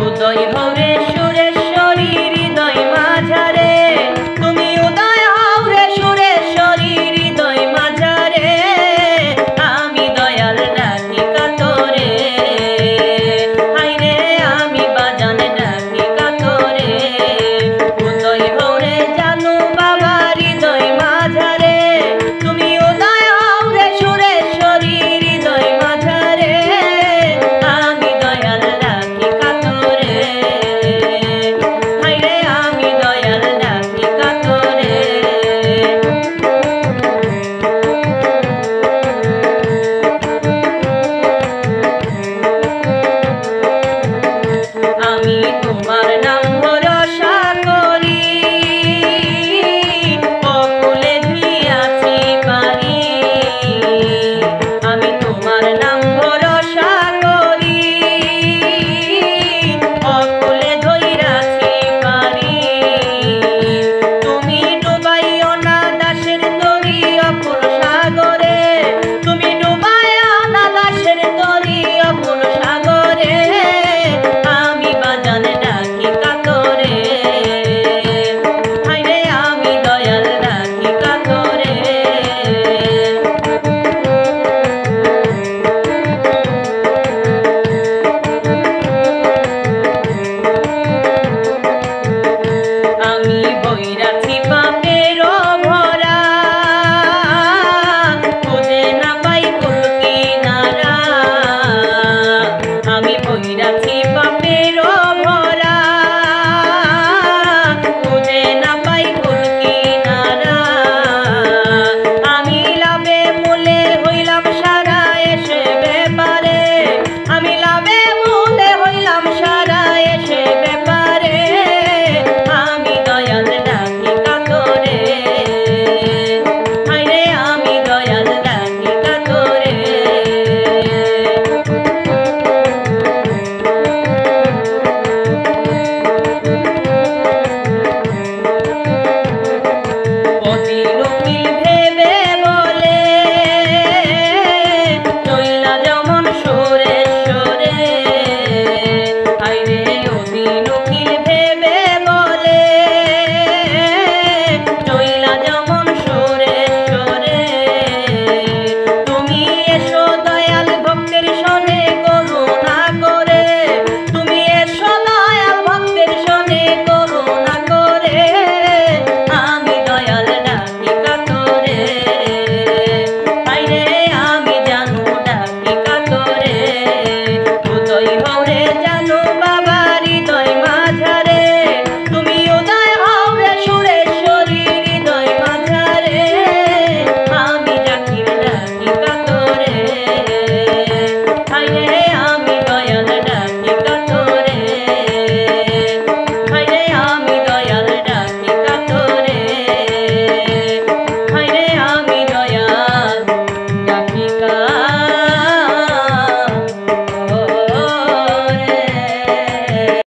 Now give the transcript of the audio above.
উদয় হরে সুরেশ্বরী হৃদয় মাঝারে, তুমি উদয় হরে সুরেশ্বরী হৃদয় মাঝারে, আমি দয়াল ডাকি কাতরে, হাইরে আমি বাজান ডাকি কাতরে। উদয় হরে জানু বাবা হৃদয় মাঝারে, তুমি উদয় হরে সুরেশ্বরী হৃদয় মাঝারে, আমি দয়াল ডাকি কাতরে, হাইরে আমি দয়াল ডাকি কাতরে। আমি তোমার নাম ভরসা করি, অকুলে ধুইয়াছি পারি। আমি তোমার নাম ভরসা করি, অকুলে ধইরাছি পারি। তুমি ডুবাইও না দাসের তরি অকুল সাগরে, তুমি ডুবাইও না দাসের তরি অকুল সাগরে, আমি বাজান ডাকি কাতরে, হাইরে আমি দয়াল ডাকি কাতরে। আমি বইরাছি পাপের ভরা, খুঁজে না পাই কুল কিনারা। আমি বইরাছি পাপের